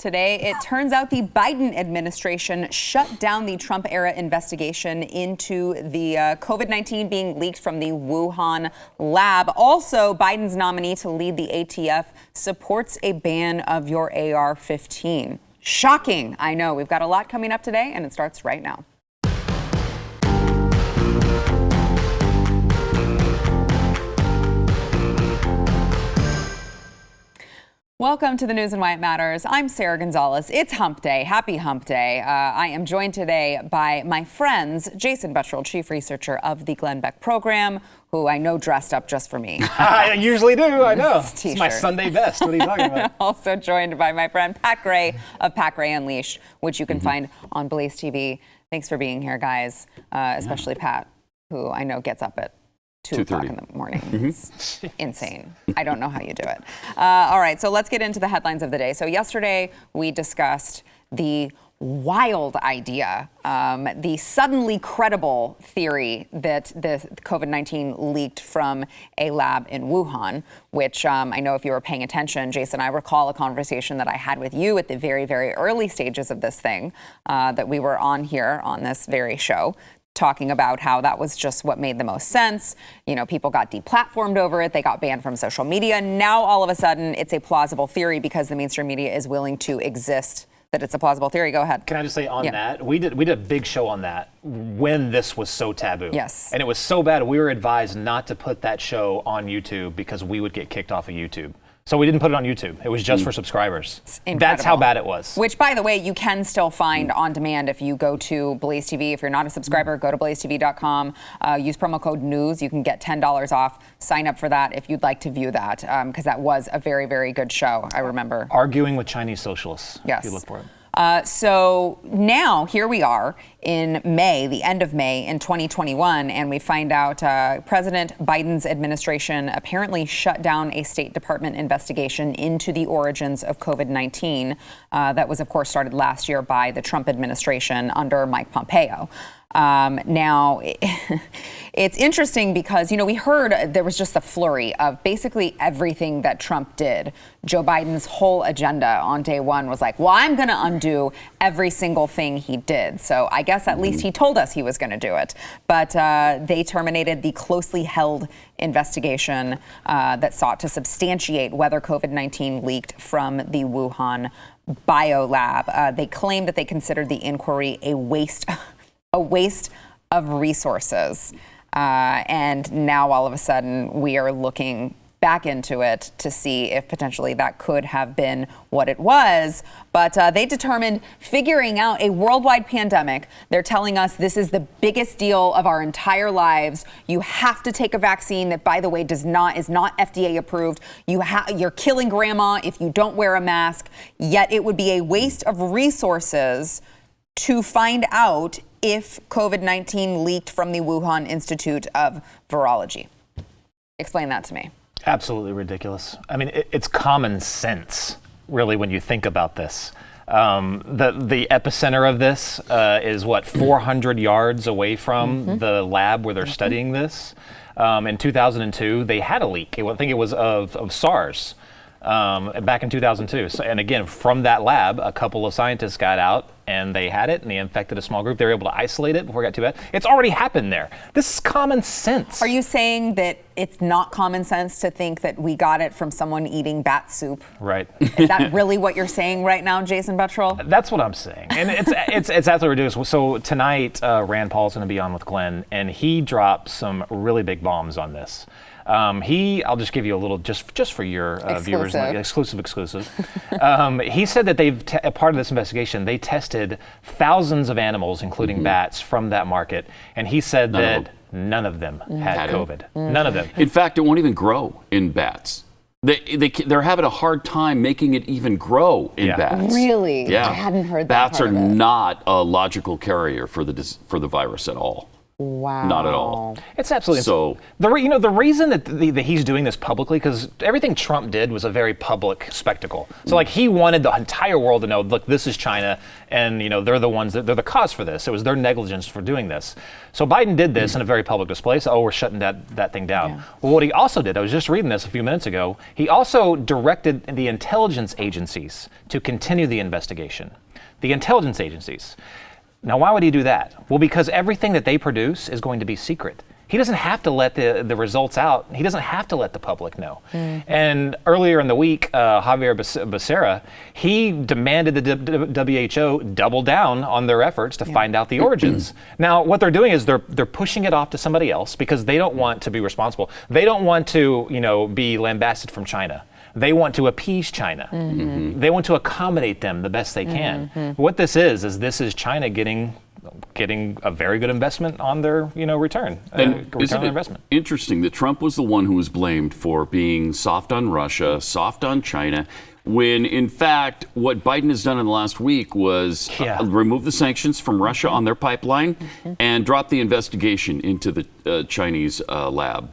Today, it turns out the Biden administration shut down the Trump-era investigation into the COVID-19 being leaked from the Wuhan lab. Also, Biden's nominee to lead the ATF supports a ban of your AR-15. Shocking. I know. We've got a lot coming up today, and it starts right now. Welcome to the news and why it matters. I'm Sarah Gonzalez. It's Hump Day. Happy Hump Day. I am joined today by my friends, Jason Buttrill, Chief Researcher of the Glenn Beck Program, who I know dressed up just for me. I usually do, I know. It's my Sunday best. What are you talking about? Also joined by my friend Pat Gray of Pat Gray Unleashed, which you can find on BlazeTV. Thanks for being here, guys, especially Pat, who I know gets up at 2 o'clock in the morning. It's insane. I don't know how you do it. All right, so let's get into the headlines of the day. So yesterday we discussed the wild idea, the suddenly credible theory that the COVID-19 leaked from a lab in Wuhan, which I know if you were paying attention, Jason, I recall a conversation that I had with you at the very, very early stages of this thing, that we were on here on this very show, talking about how that was just what made the most sense. You know, people got deplatformed over it. They got banned from social media. Now, all of a sudden, it's a plausible theory because the mainstream media is willing to exist that it's a plausible theory. Go ahead. Can I just say on that, we did a big show on that when this was so taboo. Yes. And it was so bad, we were advised not to put that show on YouTube because we would get kicked off of YouTube. So we didn't put it on YouTube. It was just for subscribers. That's how bad it was. Which, by the way, you can still find on demand if you go to BlazeTV. If you're not a subscriber, go to blazetv.com. Use promo code NEWS. You can get $10 off. Sign up for that if you'd like to view that, because that was a very, very good show, I remember. Arguing with Chinese socialists. Yes. If you look for it. So now here we are in May, the end of May in 2021, and we find out President Biden's administration apparently shut down a State Department investigation into the origins of COVID-19 that was, of course, started last year by the Trump administration under Mike Pompeo. Now, it's interesting because, you know, we heard there was just a flurry of basically everything that Trump did. Joe Biden's whole agenda on day one was like, well, I'm going to undo every single thing he did. So I guess at least he told us he was going to do it. But they terminated the closely held investigation that sought to substantiate whether COVID-19 leaked from the Wuhan biolab. They claimed that they considered the inquiry a waste of resources. And now all of a sudden we are looking back into it to see if potentially that could have been what it was. But they determined figuring out a worldwide pandemic. They're telling us this is the biggest deal of our entire lives. You have to take a vaccine that, by the way, is not FDA approved. You're killing grandma if you don't wear a mask. Yet it would be a waste of resources to find out if COVID-19 leaked from the Wuhan Institute of Virology. Explain that to me. Absolutely ridiculous. I mean, it's common sense, really, when you think about this. The epicenter of this is, 400 yards away from the lab where they're studying this. In 2002, they had a leak. I think it was of SARS. Back in 2002. So, and again, from that lab, a couple of scientists got out and they had it and they infected a small group. They were able to isolate it before it got too bad. It's already happened there. This is common sense. Are you saying that it's not common sense to think that we got it from someone eating bat soup? Right. Is that really what you're saying right now, Jason Buttrill? That's what I'm saying. And it's absolutely ridiculous. So tonight, Rand Paul's going to be on with Glenn, and he dropped some really big bombs on this. I'll just give you a little, just for your viewers, exclusive. He said that a part of this investigation, they tested thousands of animals, including bats, from that market. And he said that none of them had COVID. None of them. In fact, it won't even grow in bats. They're having a hard time making it even grow in bats. Really? Yeah. I hadn't heard that. Bats are not a logical carrier for the virus at all. Wow. Not at all. It's absolutely So the reason that he's doing this publicly, because everything Trump did was a very public spectacle. So like he wanted the entire world to know, look, this is China, and they're the ones they're the cause for this. It was their negligence for doing this. So Biden did this in a very public display. So we're shutting that thing down. Yeah. Well, what he also did, I was just reading this a few minutes ago. He also directed the intelligence agencies to continue the investigation. The intelligence agencies. Now, why would he do that? Well, because everything that they produce is going to be secret. He doesn't have to let the results out. He doesn't have to let the public know. Mm-hmm. And earlier in the week, Javier Becerra, he demanded the WHO double down on their efforts to find out the origins. Now, what they're doing is they're pushing it off to somebody else because they don't want to be responsible. They don't want to, be lambasted from China. They want to appease China. Mm-hmm. They want to accommodate them the best they can. Mm-hmm. What this is China getting a very good investment on their return on investment. Interesting that Trump was the one who was blamed for being soft on Russia, soft on China, when in fact what Biden has done in the last week was remove the sanctions from Russia on their pipeline and drop the investigation into the Chinese lab.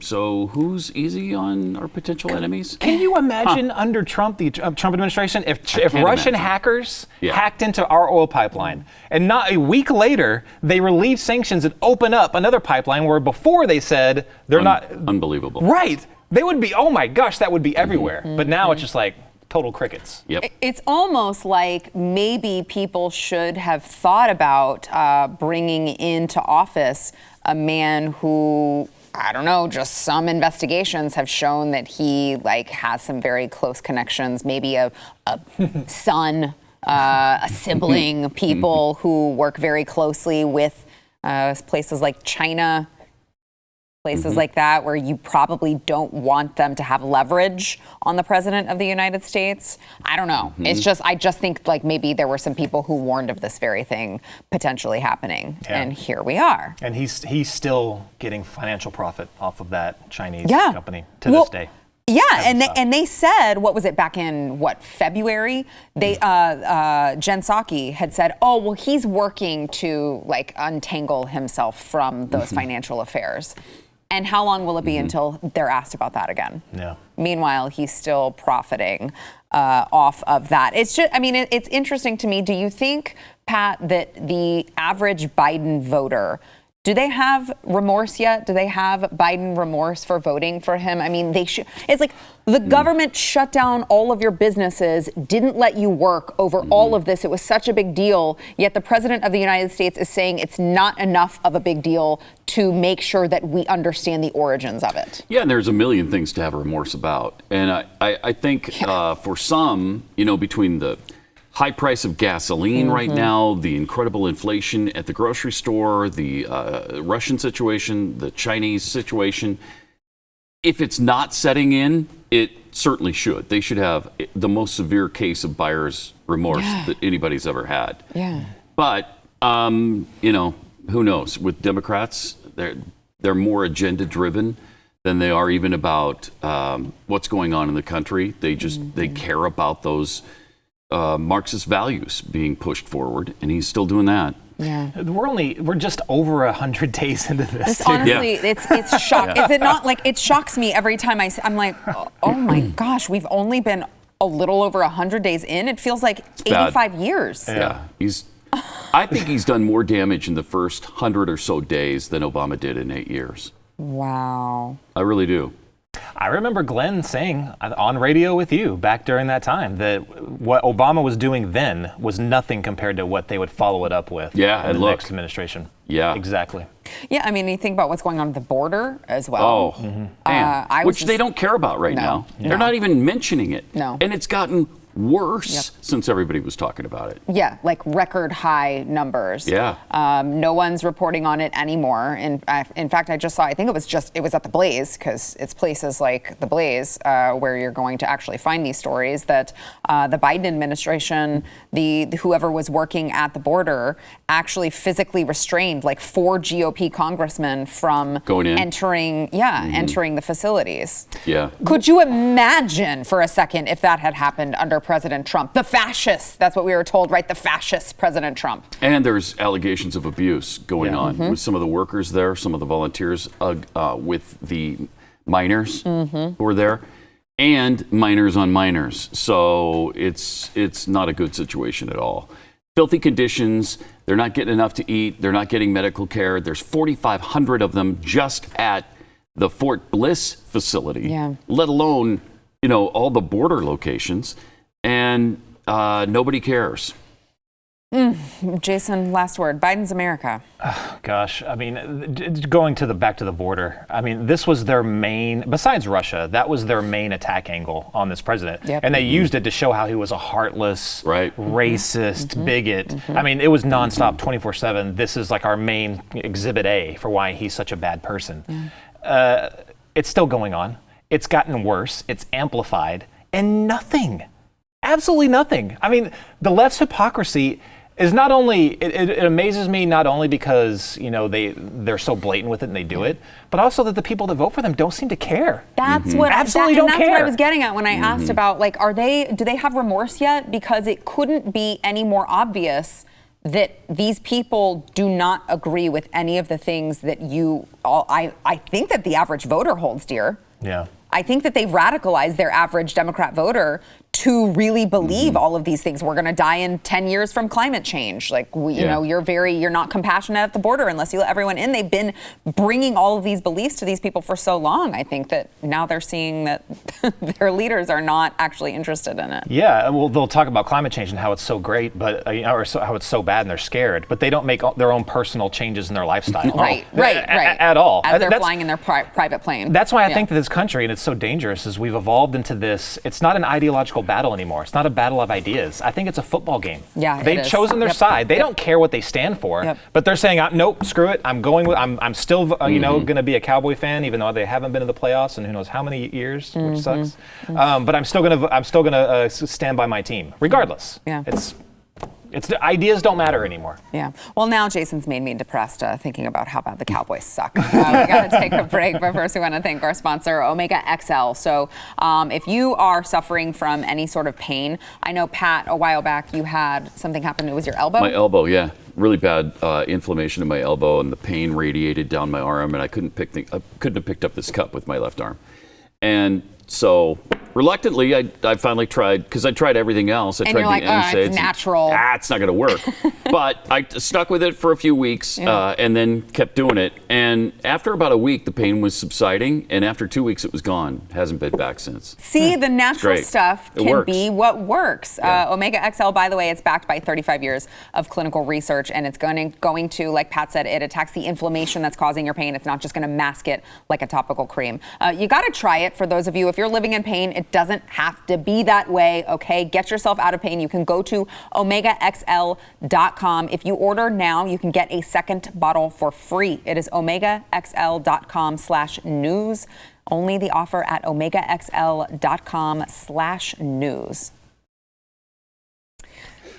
So who's easy on our potential enemies? Can you imagine under Trump, the Trump administration, if Russian hackers hacked into our oil pipeline and not a week later they relieve sanctions and open up another pipeline where before they said they're not unbelievable. Right. They would be, oh my gosh, that would be everywhere. Mm-hmm. But now it's just like total crickets. Yep. It's almost like maybe people should have thought about bringing into office a man who, I don't know, just some investigations have shown that he has some very close connections, maybe a son, a sibling, people who work very closely with places like China. Places like that where you probably don't want them to have leverage on the president of the United States. I don't know. I just think maybe there were some people who warned of this very thing potentially happening. Yeah. And here we are. And he's still getting financial profit off of that Chinese company to this day. Yeah, and they said, what was it, back in February? They Jen Psaki had said, oh well, he's working to untangle himself from those financial affairs. And how long will it be until they're asked about that again? Yeah. Meanwhile, he's still profiting off of that. It's just, it's interesting to me. Do you think, Pat, that the average Biden voter, do they have remorse yet? Do they have Biden remorse for voting for him? They should. It's like the government shut down all of your businesses, didn't let you work over all of this. It was such a big deal. Yet the president of the United States is saying it's not enough of a big deal to make sure that we understand the origins of it. Yeah, and there's a million things to have remorse about. And I think for some, between the high price of gasoline right now, the incredible inflation at the grocery store, the Russian situation, the Chinese situation. If it's not setting in, it certainly should. They should have the most severe case of buyer's remorse that anybody's ever had. Yeah. But, who knows? With Democrats, they're more agenda driven than they are even about what's going on in the country. They just they care about those Marxist values being pushed forward, and he's still doing that. Yeah, we're just over 100 days into this. Honestly, it's shock. Is it not it shocks me every time I'm like, oh my gosh, we've only been a little over 100 days in. It feels like 85 years. Yeah, I think he's done more damage in the first 100 or so days than Obama did in 8 years. Wow. I really do. I remember Glenn saying on radio with you back during that time that what Obama was doing then was nothing compared to what they would follow it up with in the next administration. Yeah. Exactly. Yeah, you think about what's going on at the border as well. Oh, which they don't care about right now. No. They're not even mentioning it. No. And it's gotten worse since everybody was talking about it. Yeah, record high numbers. Yeah. No one's reporting on it anymore. In fact, I just saw, I think it was at the Blaze, because it's places like the Blaze where you're going to actually find these stories, that the Biden administration, whoever was working at the border, actually physically restrained 4 GOP congressmen from going in, entering the facilities. Yeah. Could you imagine for a second if that had happened under President Trump. The fascist. That's what we were told, right? The fascist President Trump. And there's allegations of abuse going on with some of the workers there, some of the volunteers with the miners who are there, and miners on miners. So it's not a good situation at all. Filthy conditions. They're not getting enough to eat. They're not getting medical care. There's 4,500 of them just at the Fort Bliss facility, let alone, all the border locations. And nobody cares. Jason, last word. Biden's America. Gosh, I mean, going back to the border, I mean, this was their main, besides Russia, that was their main attack angle on this president. And they used it to show how he was a heartless, racist, bigot. I mean, it was nonstop, 24/7. This is like our main exhibit A for why he's such a bad person. It's still going on. It's gotten worse. It's amplified. And nothing, absolutely nothing. I mean, the left's hypocrisy is not only, it amazes me not only because, they're so blatant with it and they do it, but also that the people that vote for them don't seem to care. That's what absolutely don't care. That's what I was getting at when I asked about, like, do they have remorse yet? Because it couldn't be any more obvious that these people do not agree with any of the things that I think that the average voter holds dear. Yeah. I think that they've radicalized their average Democrat voter to really believe all of these things. We're going to die in 10 years from climate change. Like, you're not compassionate at the border unless you let everyone in. They've been bringing all of these beliefs to these people for so long. I think that now they're seeing that their leaders are not actually interested in it. Yeah, well, they'll talk about climate change and how it's so great, but how it's so bad and they're scared, but they don't make their own personal changes in their lifestyle. Right. At all. As they're flying in their private plane. That's why I think that this country, and it's so dangerous, is we've evolved into this, it's not an ideological battle anymore. It's not a battle of ideas. I think it's a football game. Yeah, they've chosen their side. They don't care what they stand for, but they're saying, nope, screw it. I'm going with. I'm still, going to be a Cowboy fan, even though they haven't been in the playoffs in who knows how many years, which sucks. But I'm still gonna stand by my team, regardless. It's the ideas don't matter anymore. Yeah. Well, now Jason's made me depressed thinking about how bad the Cowboys suck. We got to take a break, but first we want to thank our sponsor, Omega XL. So if you are suffering from any sort of pain, I know, Pat, a while back you had something happen. It was your elbow? My elbow, yeah. Really bad inflammation in my elbow, and the pain radiated down my arm, and I couldn't have picked up this cup with my left arm. And so reluctantly, I finally tried, because I tried everything else. I tried the NSAIDs. It's natural. It's not going to work. But I stuck with it for a few weeks and then kept doing it. And after about a week, the pain was subsiding. And after 2 weeks, it was gone. Hasn't been back since. See, the natural stuff can be what works. Omega XL, by the way, it's backed by 35 years of clinical research. And it's going to, like Pat said, it attacks the inflammation that's causing your pain. It's not just going to mask it like a topical cream. You got to try it. For those of you, if you're living in pain, it doesn't have to be that way, okay? Get yourself out of pain. You can go to OmegaXL.com. If you order now, you can get a second bottle for free. It is OmegaXL.com/news. Only the offer at OmegaXL.com/news.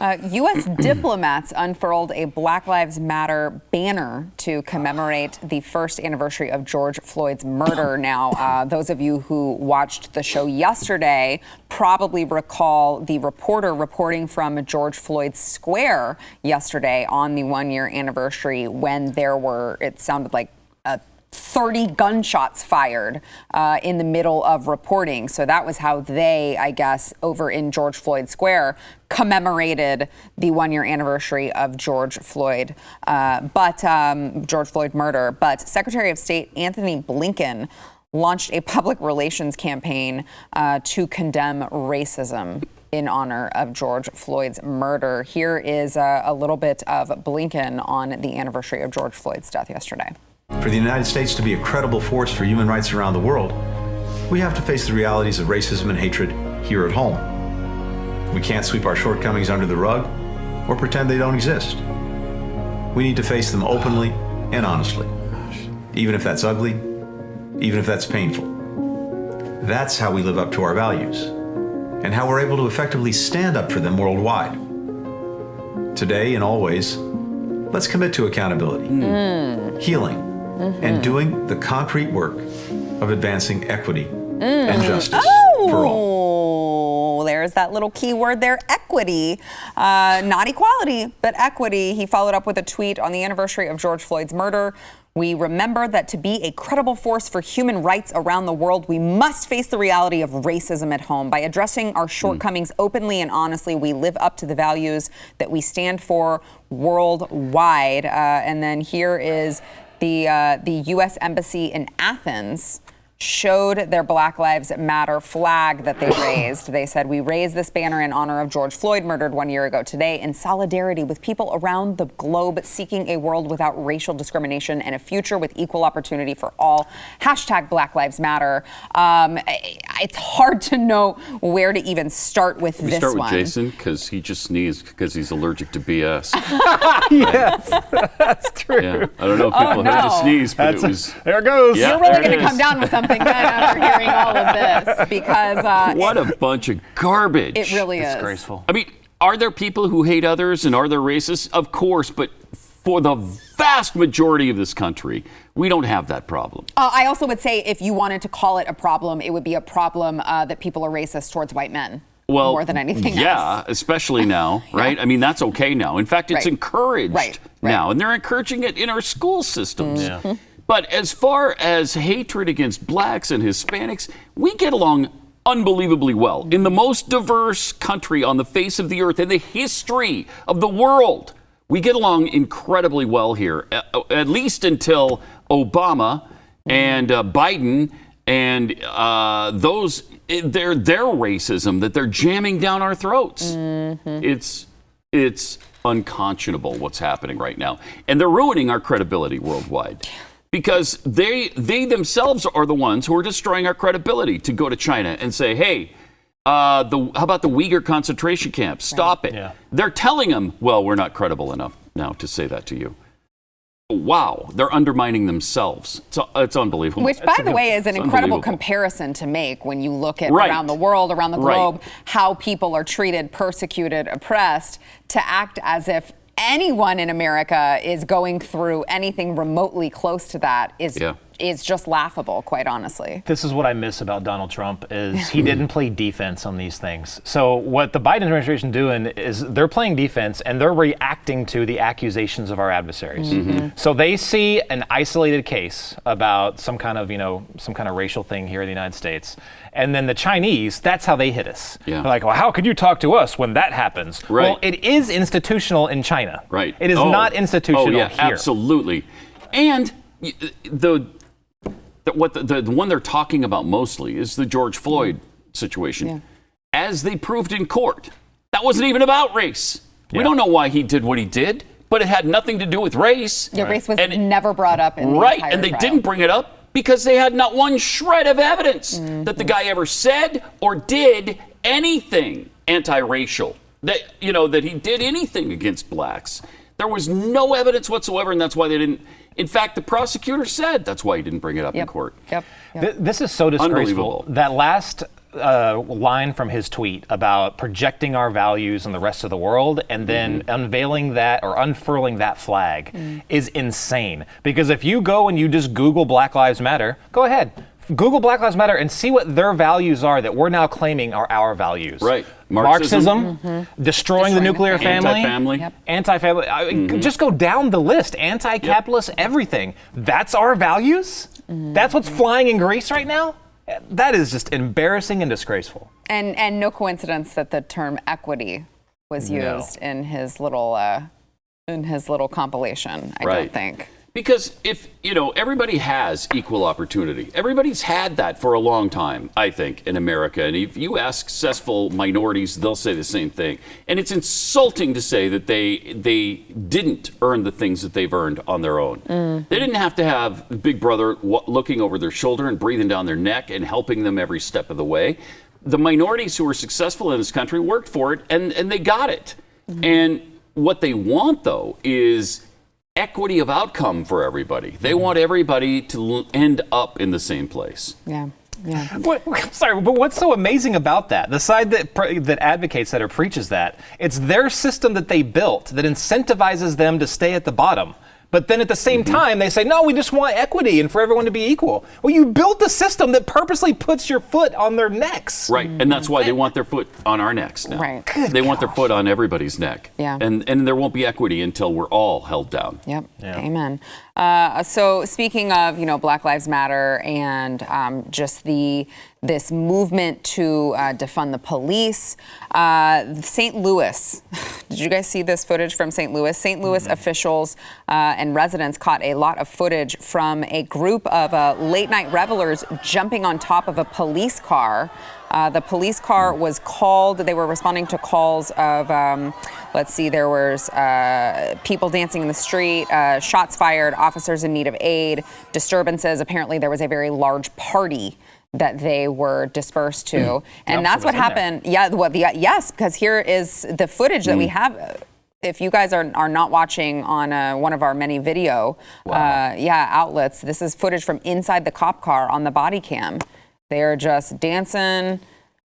U.S. diplomats unfurled a Black Lives Matter banner to commemorate the first anniversary of George Floyd's murder. Now, those of you who watched the show yesterday probably recall the reporter reporting from George Floyd's Square yesterday on the one-year anniversary when there were, it sounded like 30 gunshots fired in the middle of reporting. So that was how they, I guess, over in George Floyd Square, commemorated the one-year anniversary of George Floyd murder. But Secretary of State Anthony Blinken launched a public relations campaign to condemn racism in honor of George Floyd's murder. Here is a little bit of Blinken on the anniversary of George Floyd's death yesterday. For the United States to be a credible force for human rights around the world, we have to face the realities of racism and hatred here at home. We can't sweep our shortcomings under the rug or pretend they don't exist. We need to face them openly and honestly, even if that's ugly, even if that's painful. That's how we live up to our values and how we're able to effectively stand up for them worldwide. Today and always, let's commit to accountability, healing, and doing the concrete work of advancing equity and justice for all. There's there's that little key word there, equity, not equality, but equity. He followed up with a tweet on the anniversary of George Floyd's murder. We remember that to be a credible force for human rights around the world, we must face the reality of racism at home. By addressing our shortcomings openly and honestly, we live up to the values that we stand for worldwide. And then here is the U.S. Embassy in Athens showed their Black Lives Matter flag that they raised. They said, we raised this banner in honor of George Floyd, murdered 1 year ago today, in solidarity with people around the globe seeking a world without racial discrimination and a future with equal opportunity for all. Hashtag Black Lives Matter. It's hard to know where to even start with this one. We start with Jason, because he just sneezed because he's allergic to BS. Yes, that's true. Yeah. I don't know if people heard the sneeze, but it was... There it goes. Yeah, You're really going to come down with something then after hearing all of this, because what a bunch of garbage. It really is disgraceful. I mean, are there people who hate others and are there racists? Of course, but for the vast majority of this country, we don't have that problem. I also would say if you wanted to call it a problem, it would be a problem that people are racist towards white men. Well, more than anything else. Yeah, especially now, right? I mean, that's okay now. In fact, it's encouraged now, and they're encouraging it in our school systems. Yeah. But as far as hatred against blacks and Hispanics, we get along unbelievably well. In the most diverse country on the face of the earth, in the history of the world, we get along incredibly well here, at least until Obama and Biden and their racism that they're jamming down our throats. It's unconscionable what's happening right now. And they're ruining our credibility worldwide. Because they themselves are the ones who are destroying our credibility to go to China and say, hey, how about the Uyghur concentration camps? Stop it. Yeah. They're telling them, well, we're not credible enough now to say that to you. Wow, they're undermining themselves. It's unbelievable. Which, by the way, is an incredible comparison to make when you look at around the world, around the globe, how people are treated, persecuted, oppressed, to act as if anyone in America is going through anything remotely close to that is just laughable, quite honestly. This is what I miss about Donald Trump is he didn't play defense on these things. So what the Biden administration doing is they're playing defense and they're reacting to the accusations of our adversaries. So they see an isolated case about some kind of racial thing here in the United States. And then the Chinese, that's how they hit us. Yeah. They're like, well, how could you talk to us when that happens? Right. Well, it is institutional in China. Right. It is not institutional here. Absolutely. And the one they're talking about mostly is the George Floyd situation. Yeah. As they proved in court, that wasn't even about race. Yeah. We don't know why he did what he did, but it had nothing to do with race. Yeah, race was never brought up in the entire and they trial. Didn't bring it up because they had not one shred of evidence that the guy ever said or did anything anti-racial, that he did anything against blacks. There was no evidence whatsoever, and that's why they didn't. In fact, the prosecutor said that's why he didn't bring it up in court. This is so disgraceful. That last line from his tweet about projecting our values on the rest of the world and then unveiling that or unfurling that flag is insane. Because if you go and you just Google Black Lives Matter, go ahead. Google Black Lives Matter and see what their values are that we're now claiming are our values. Right. Marxism, destroying the nuclear family. Anti-family. Just go down the list. Anti-capitalist, everything. That's our values? That's what's flying in Greece right now? That is just embarrassing and disgraceful. And no coincidence that the term equity was used in his little compilation, I don't think. Because if, everybody has equal opportunity. Everybody's had that for a long time, I think, in America. And if you ask successful minorities, they'll say the same thing. And it's insulting to say that they didn't earn the things that they've earned on their own. They didn't have to have Big Brother looking over their shoulder and breathing down their neck and helping them every step of the way. The minorities who were successful in this country worked for it, and they got it. And what they want, though, is equity of outcome for everybody. They want everybody to end up in the same place. Yeah. Sorry, but what's so amazing about that? The side that advocates that or preaches that, it's their system that they built that incentivizes them to stay at the bottom. But then at the same time, they say, no, we just want equity and for everyone to be equal. Well, you built a system that purposely puts your foot on their necks. Right, and that's why they want their foot on our necks now. Right. They want their foot on everybody's neck. Yeah. And there won't be equity until we're all held down. Yep. Yeah. Amen. So speaking of, Black Lives Matter and just this movement to defund the police, St. Louis. Did you guys see this footage from St. Louis? St. Louis officials and residents caught a lot of footage from a group of late-night revelers jumping on top of a police car. The police car was called. They were responding to calls of, there was people dancing in the street, shots fired, officers in need of aid, disturbances. Apparently, there was a very large party that they were dispersed to. And that's what happened. Yeah, yes, because here is the footage that we have. If you guys are not watching on one of our many video outlets, this is footage from inside the cop car on the body cam. They are just dancing.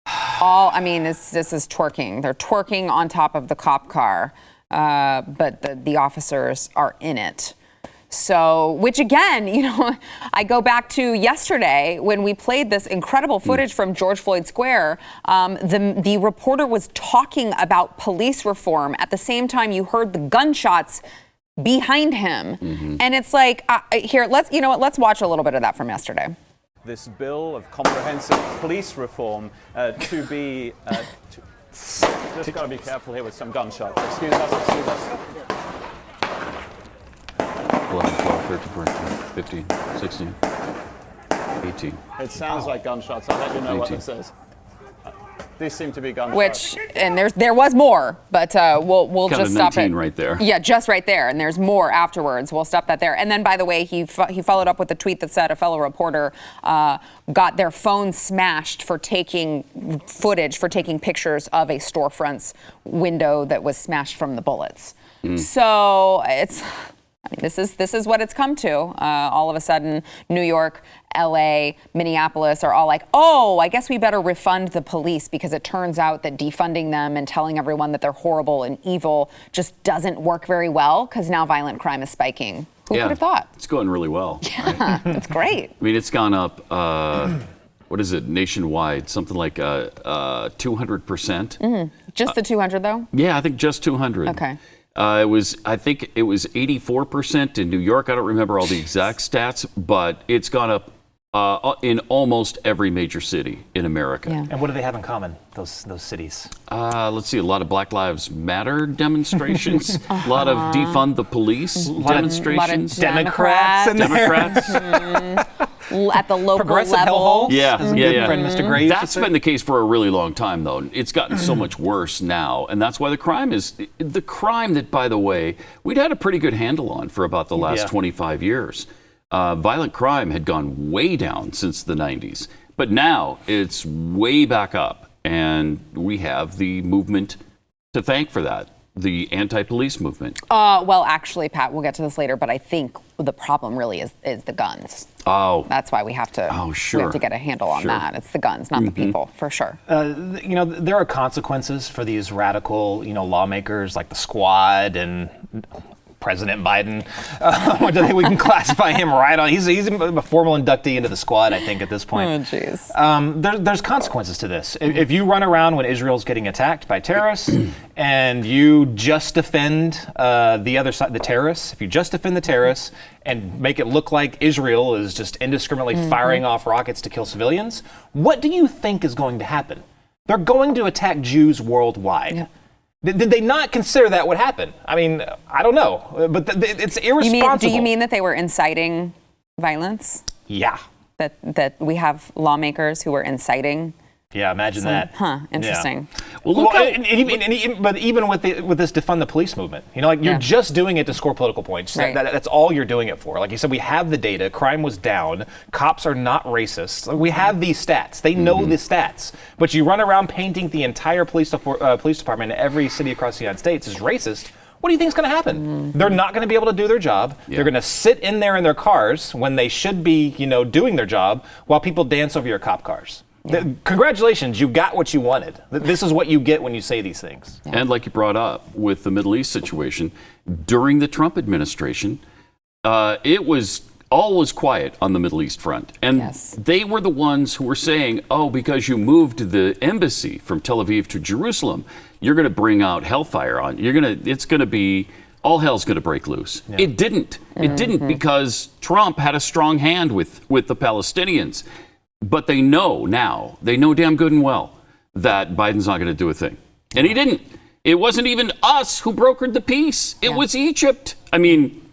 This is twerking. They're twerking on top of the cop car, but the officers are in it. So, which again, I go back to yesterday when we played this incredible footage from George Floyd Square. The reporter was talking about police reform at the same time you heard the gunshots behind him, and it's like, let's watch a little bit of that from yesterday. This bill of comprehensive police reform to be... just got to be careful here with some gunshots. Excuse us. 11, 12, 13, 14, 15, 16, 18. It sounds like gunshots. I'll let you know 18. what this is. These seem to be gunshots. There was more, but we'll Count just stop it. 19 right there. Yeah, just right there, and there's more afterwards. We'll stop that there. And then, by the way, he followed up with a tweet that said a fellow reporter got their phone smashed for taking pictures of a storefront's window that was smashed from the bullets. So this is what it's come to. All of a sudden, New York, LA, Minneapolis are all like, oh, I guess we better refund the police because it turns out that defunding them and telling everyone that they're horrible and evil just doesn't work very well because now violent crime is spiking. Who could have thought? It's going really well. Yeah, it's great. I mean, it's gone up, what is it, nationwide, something like 200%. Just the 200, though? Yeah, I think just 200. Okay. I think it was 84% in New York. I don't remember all the exact stats, but it's gone up in almost every major city in America. Yeah. And what do they have in common, those cities? Let's see, a lot of Black Lives Matter demonstrations, a lot of Defund the Police demonstrations. Democrats. At the local Progressive level. hellhole. Yeah, As a yeah, good yeah. friend, Mr. Graves. That's been the case for a really long time, though. It's gotten so much worse now, and that's why the crime that, by the way, we'd had a pretty good handle on for about the last 25 years. Violent crime had gone way down since the 90s, but now it's way back up, and we have the movement to thank for that. The anti-police movement. Well, actually, Pat, we'll get to this later, but I think the problem really is the guns. Oh. That's why we have to. Oh, sure. We have to get a handle on that. It's the guns, not the people, for sure. There are consequences for these radical, lawmakers like the Squad and President Biden. I think we can classify him right on. He's a formal inductee into the Squad, I think, at this point. Oh, jeez. There's consequences to this. If you run around when Israel's getting attacked by terrorists and you just defend the other side, the terrorists, if you just defend the terrorists and make it look like Israel is just indiscriminately firing off rockets to kill civilians, what do you think is going to happen? They're going to attack Jews worldwide. Yeah. Did they not consider that would happen? I mean, I don't know, but it's irresponsible. Do you mean that they were inciting violence? Yeah. That we have lawmakers who were inciting? Yeah, imagine that. Interesting. Yeah. Well, but even with this defund the police movement, you're just doing it to score political points. Right. That's all you're doing it for. Like you said, we have the data. Crime was down. Cops are not racist. We have these stats. They know the stats. But you run around painting the entire police department in every city across the United States as racist. What do you think is going to happen? They're not going to be able to do their job. Yeah. They're going to sit in there in their cars when they should be, doing their job while people dance over your cop cars. Yeah. Congratulations, you got what you wanted. This is what you get when you say these things. Yeah. And like you brought up with the Middle East situation, during the Trump administration, it was all was quiet on the Middle East front. And Yes. they were the ones who were saying, oh, because you moved the embassy from Tel Aviv to Jerusalem, you're going to bring out hellfire on. It's going to be, all hell's going to break loose. Yeah. It didn't. It didn't, because Trump had a strong hand with the Palestinians. But they know now, they know damn good and well that Biden's not going to do a thing. And he didn't. It wasn't even us who brokered the peace. It was Egypt. I mean,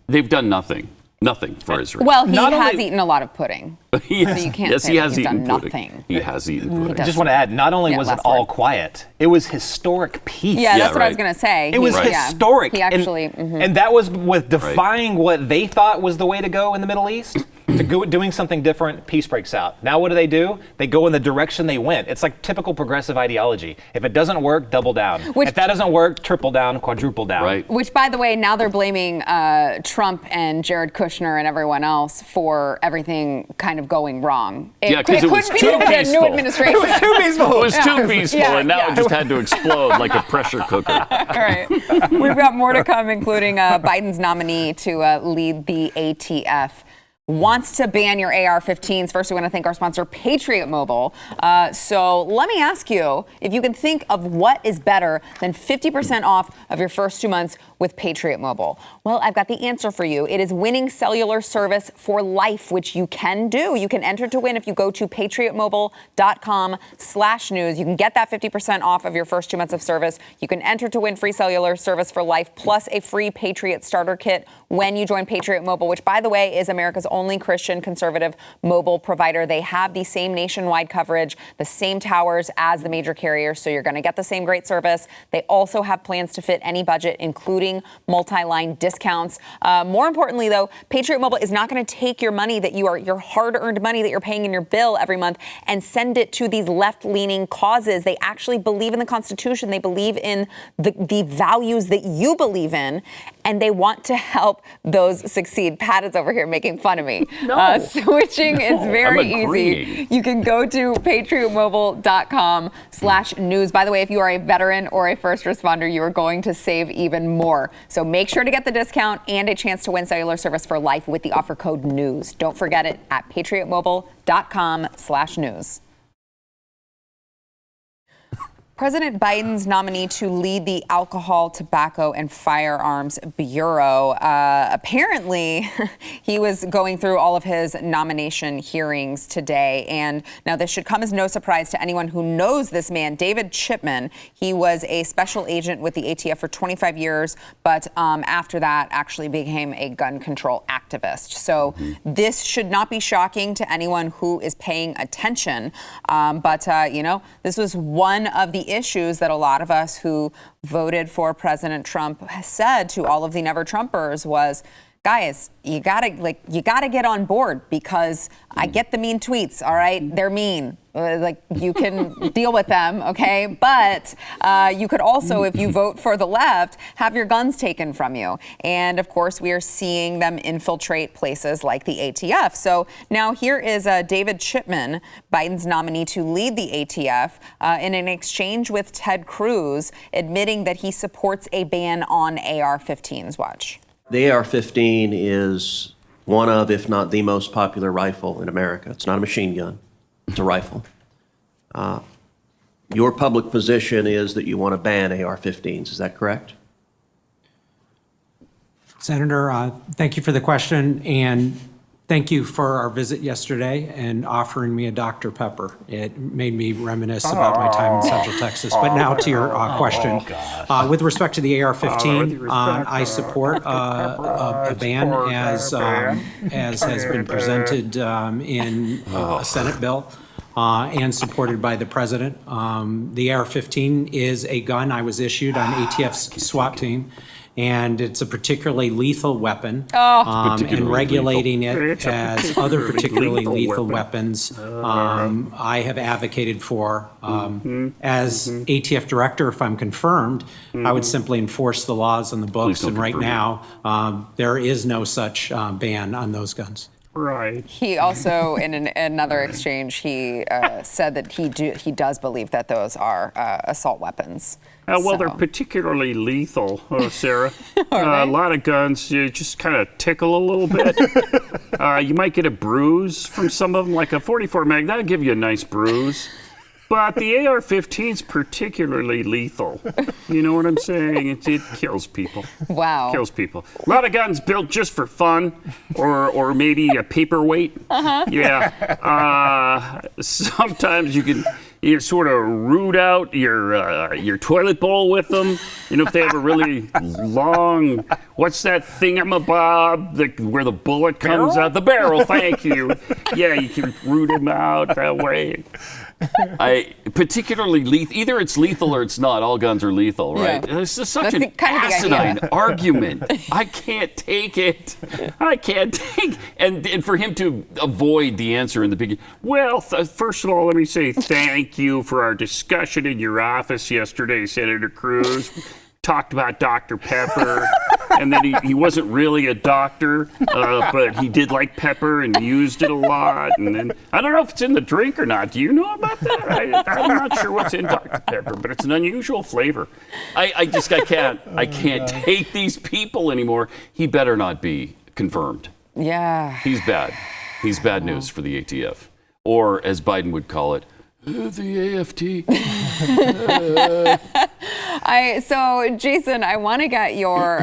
they've done nothing. Nothing for Israel. Well, he has eaten a lot of pudding. Yes, so you can't yes, say he that has he's eaten done pudding. nothing. He has eaten pudding. I just want to add, not only was it all quiet, it was historic peace. Yeah, that's what I was going to say. It was historic. He actually, and that was with defying what they thought was the way to go in the Middle East. To go doing something different, peace breaks out. Now what do? They go in the direction they went. It's like typical progressive ideology. If it doesn't work, double down. If that doesn't work, triple down, quadruple down. Right. Which, by the way, now they're blaming Trump and Jared Kushner and everyone else for everything kind of going wrong. Because it was too peaceful. New administration. It was too peaceful. It was too peaceful, and now it just had to explode like a pressure cooker. All right. We've got more to come, including Biden's nominee to lead the ATF. Wants to ban your AR-15s. First, we want to thank our sponsor, Patriot Mobile. So let me ask you if you can think of what is better than 50% off of your first 2 months with Patriot Mobile. Well, I've got the answer for you. It is winning cellular service for life, which you can do. You can enter to win if you go to patriotmobile.com/news. You can get that 50% off of your first 2 months of service. You can enter to win free cellular service for life, plus a free Patriot starter kit when you join Patriot Mobile, which, by the way, is America's only Christian conservative mobile provider. They have the same nationwide coverage, the same towers as the major carriers, so you're going to get the same great service. They also have plans to fit any budget, including multi-line discounts. More importantly, though, Patriot Mobile is not going to take your money your hard-earned money that you're paying in your bill every month and send it to these left-leaning causes. They actually believe in the Constitution. They believe in the values that you believe in, and they want to help those succeed. Pat is over here making fun of me. No. Switching is very easy. You can go to patriotmobile.com/news. By the way, if you are a veteran or a first responder, you are going to save even more. So make sure to get the discount and a chance to win cellular service for life with the offer code NEWS. Don't forget it at patriotmobile.com/news. President Biden's nominee to lead the Alcohol, Tobacco, and Firearms Bureau. Apparently, he was going through all of his nomination hearings today. And now this should come as no surprise to anyone who knows this man, David Chipman. He was a special agent with the ATF for 25 years, but after that actually became a gun control activist. So this should not be shocking to anyone who is paying attention. But this was one of the issues that a lot of us who voted for President Trump said to all of the Never Trumpers was, guys, you gotta get on board, because I get the mean tweets. All right, they're mean. You can deal with them, okay? But you could also, if you vote for the left, have your guns taken from you. And of course, we are seeing them infiltrate places like the ATF. So now here is David Chipman, Biden's nominee to lead the ATF, in an exchange with Ted Cruz, admitting that he supports a ban on AR-15s. Watch. The AR-15 is one of, if not the most popular rifle in America. It's not a machine gun. It's a rifle. Your public position is that you want to ban AR-15s. Is that correct? Senator, thank you for the question, and thank you for our visit yesterday and offering me a Dr. Pepper. It made me reminisce about my time in Central Texas. But now to your question. With respect to the AR-15, I support a ban as has been presented in a Senate bill and supported by the president. The AR-15 is a gun I was issued on ATF's SWAT team, and it's a particularly lethal weapon. And regulating it as other particularly lethal weapons, I have advocated for. As ATF director, if I'm confirmed, I would simply enforce the laws on the books. And right now, there is no such ban on those guns. Right. He also, in another exchange, he said that he does believe that those are assault weapons. Well, they're particularly lethal, Sarah. Are a lot of guns, you just kind of tickle a little bit. You might get a bruise from some of them, like a 44 mag. That'll give you a nice bruise. But the AR-15 is particularly lethal. You know what I'm saying? It kills people. Wow. Kills people. A lot of guns built just for fun, or maybe a paperweight. Yeah. Sometimes you sort of root out your toilet bowl with them. You know, if they have a really long, what's that thingamabob where the bullet comes out? The barrel, thank you. Yeah, you can root them out that way. Particularly lethal. Either it's lethal or it's not. All guns are lethal, right? Yeah. This is such That's an asinine idea. argument. I can't take it. I can't take. And for him to avoid the answer in the beginning. Well, first of all, let me say thank you for our discussion in your office yesterday, Senator Cruz. Talked about Dr. Pepper, and then he wasn't really a doctor, but he did like pepper and used it a lot. And then I don't know if it's in the drink or not. Do you know about that? I'm not sure what's in Dr. Pepper, but it's an unusual flavor. I can't take these people anymore. He better not be confirmed. Yeah. He's bad. He's bad news for the ATF, or as Biden would call it, the AFT. So, Jason, I want to get your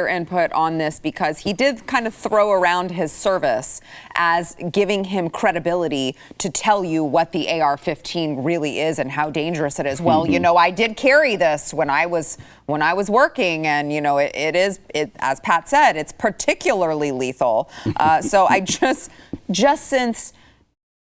input on this because he did kind of throw around his service as giving him credibility to tell you what the AR-15 really is and how dangerous it is. Well, you know, I did carry this when I was working, and you know, it is as Pat said, it's particularly lethal. So I just since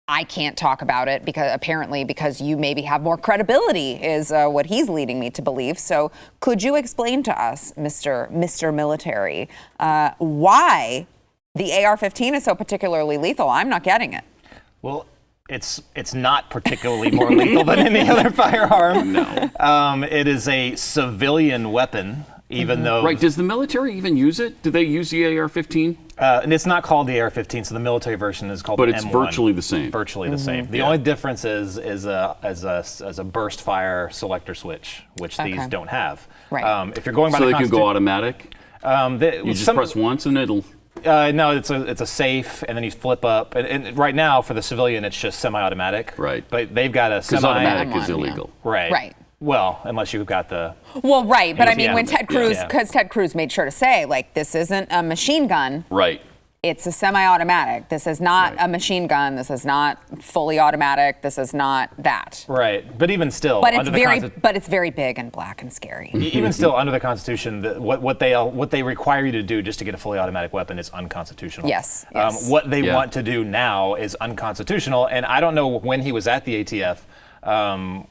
I can't talk about it because you maybe have more credibility is what he's leading me to believe. So could you explain to us, Mr. Military, why the AR-15 is so particularly lethal? I'm not getting it. Well, it's not particularly more lethal than any other firearm. No. It is a civilian weapon, even though... Right, does the military even use it? Do they use the AR-15? And it's not called the AR-15, so the military version is called but the it's M1. virtually the same. Virtually the same. The only difference is a burst fire selector switch, which these don't have. Right. If you're going by so the they can go automatic? You just press once and it'll... No, it's a safe, and then you flip up. And right now, for the civilian, it's just semi-automatic. Right. But they've got a Because automatic is illegal. Right. Right. Well, unless you've got the... Well, right, but I mean, when Yeah. Ted Cruz, because Ted Cruz made sure to say, like, this isn't a machine gun. Right. It's a semi-automatic. This is not a machine gun. This is not fully automatic. This is not that. Right, but even still, But it's very big and black and scary. Even still, under the Constitution, what they require you to do just to get a fully automatic weapon is unconstitutional. Yes. What they want to do now is unconstitutional, and I don't know when he was at the ATF.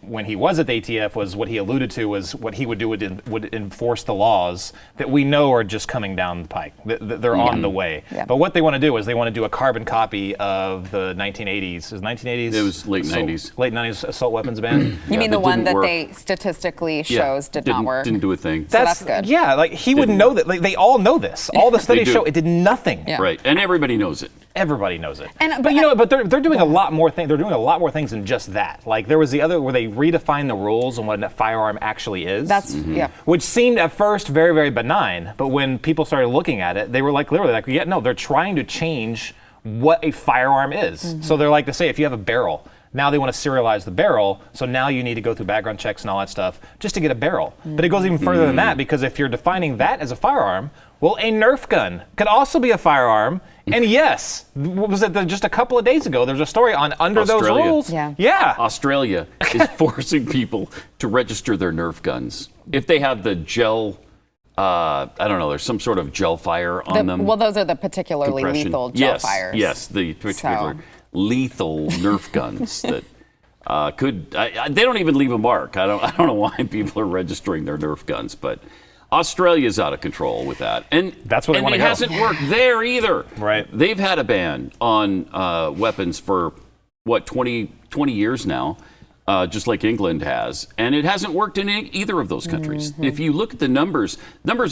When he was at the ATF, was what he alluded to was what he would do would enforce the laws that we know are just coming down the pike. They're on the way. Yeah. But what they want to do is they want to do a carbon copy of the 1980s. Is 1980s? It was late 90s. Late 90s assault weapons ban. You mean the one that they statistically shows did not work? Didn't do a thing. So that's good. Yeah, like he would know that. Like they all know this. All the studies show it did nothing. Yeah. Right, and everybody knows it. Everybody knows it. But they're doing a lot more things. They're doing a lot more things than just that. Like there was the other where they redefined the rules on what a firearm actually is. That's Which seemed at first very, very benign, but when people started looking at it, they were like literally like, yeah, no, they're trying to change what a firearm is. So they're like to say, if you have a barrel, now they want to serialize the barrel, so now you need to go through background checks and all that stuff just to get a barrel. But it goes even further than that, because if you're defining that as a firearm, well, a Nerf gun could also be a firearm. And yes, what was it just a couple of days ago? There's a story on under Australia. those rules. Yeah. Australia is forcing people to register their Nerf guns. If they have the gel, I don't know, there's some sort of gel fire on them. Well, those are the particularly lethal gel fires. Yes, the particular lethal Nerf guns that they don't even leave a mark. I don't know why people are registering their Nerf guns, but Australia's out of control with that, and that's what they want to it go. hasn't worked there either. Right? They've had a ban on weapons for 20 years now, just like England has, and it hasn't worked in either of those countries. If you look at the numbers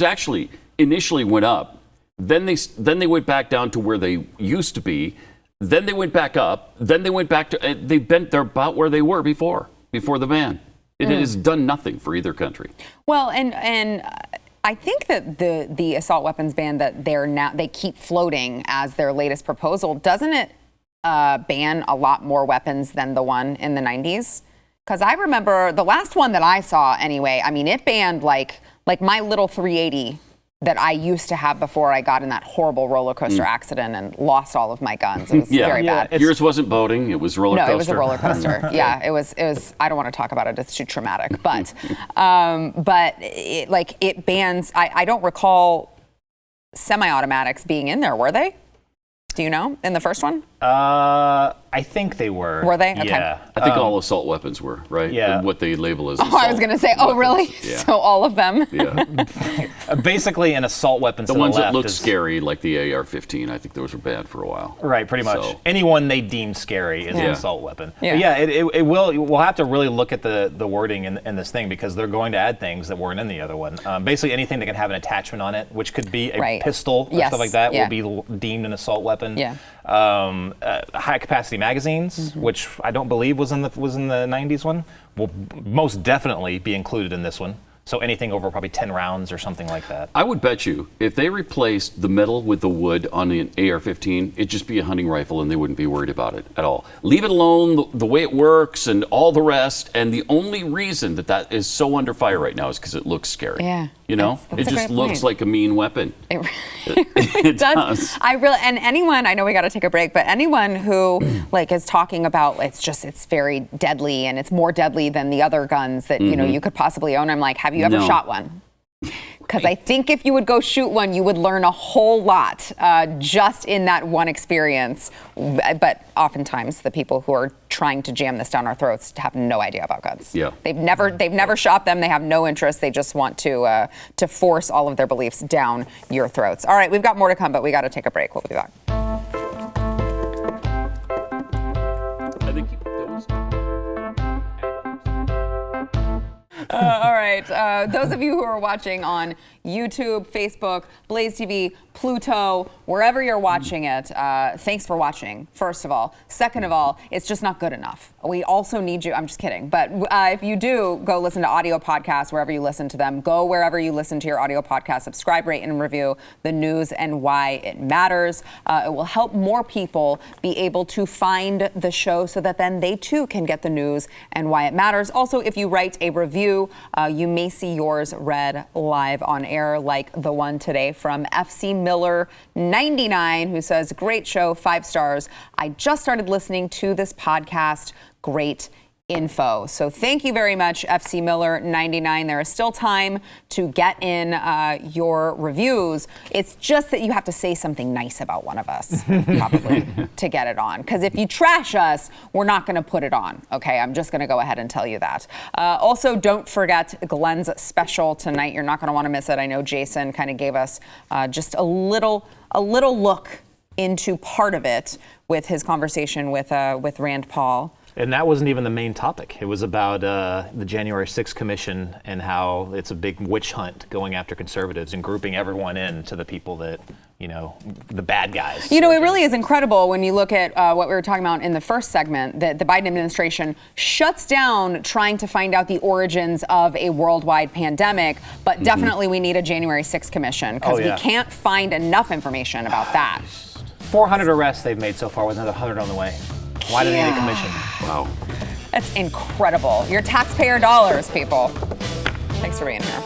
actually initially went up Then they went back down to where they used to be. Then they went back up. Then they went back to they're about where they were before the ban. It has done nothing for either country. Well, and I think that the assault weapons ban that they keep floating as their latest proposal, doesn't it ban a lot more weapons than the one in the 90s? Because I remember the last one that I saw anyway, I mean, it banned like my little 380 that I used to have before I got in that horrible roller coaster accident and lost all of my guns. It was very bad. Yours wasn't boating, it was roller coaster. No, it was a roller coaster. Yeah, it was, I don't want to talk about it, it's too traumatic. But it bans, I don't recall semi-automatics being in there, were they? Do you know, in the first one? I think they were. Were they? Okay. Yeah. I think all assault weapons were, right? Yeah. What they label as I was going to say, oh, really? Yeah. So all of them? Yeah. Basically, an assault weapon. The ones that look scary, like the AR-15, I think those were bad for a while. Right, pretty much. So. Anyone they deem scary is an assault weapon. Yeah. But we'll have to really look at the wording in this thing, because they're going to add things that weren't in the other one. Basically, anything that can have an attachment on it, which could be a pistol or stuff like that, will be deemed an assault weapon. Yeah. High capacity magazines, which I don't believe was in the 90s one, will most definitely be included in this one. So anything over probably 10 rounds or something like that. I would bet you if they replaced the metal with the wood on an AR-15, it'd just be a hunting rifle and they wouldn't be worried about it at all. Leave it alone, the way it works and all the rest. And the only reason that is so under fire right now is because it looks scary. Yeah. You know, that's it just looks like a mean weapon. It does. And anyone, I know we got to take a break, but anyone who is talking about it's very deadly and it's more deadly than the other guns that you could possibly own, I'm like, have you ever shot one? Because I think if you would go shoot one, you would learn a whole lot just in that one experience. But oftentimes, the people who are trying to jam this down our throats have no idea about guns. Yeah. They've never shot them. They have no interest. They just want to force all of their beliefs down your throats. All right, we've got more to come, but we got to take a break. We'll be back. All right. Those of you who are watching on YouTube, Facebook, BlazeTV, Pluto, wherever you're watching it, thanks for watching, first of all. Second of all, it's just not good enough. We also need you. I'm just kidding. But if you do, go listen to audio podcasts wherever you listen to them. Go wherever you listen to your audio podcast. Subscribe, rate, and review The News and Why It Matters. It will help more people be able to find the show so that then they too can get the news and why it matters. Also, if you write a review, you may see yours read live on air, like the one today from FC Miller 99, who says, great show, 5 stars. I just started listening to this podcast. Great info. So thank you very much, FC Miller 99. There is still time to get in your reviews. It's just that you have to say something nice about one of us, probably, to get it on. Because if you trash us, we're not going to put it on. Okay, I'm just going to go ahead and tell you that. Also, don't forget Glenn's special tonight. You're not going to want to miss it. I know Jason kind of gave us just a little look into part of it with his conversation with Rand Paul. And that wasn't even the main topic. It was about the January 6th Commission and how it's a big witch hunt going after conservatives and grouping everyone in to the people that, the bad guys. It really is incredible when you look at what we were talking about in the first segment, that the Biden administration shuts down trying to find out the origins of a worldwide pandemic. But definitely we need a January 6th Commission because we can't find enough information about that. 400 arrests they've made so far with another 100 on the way. Why do they need a commission? Wow. That's incredible. Your taxpayer dollars, people. Thanks for being here.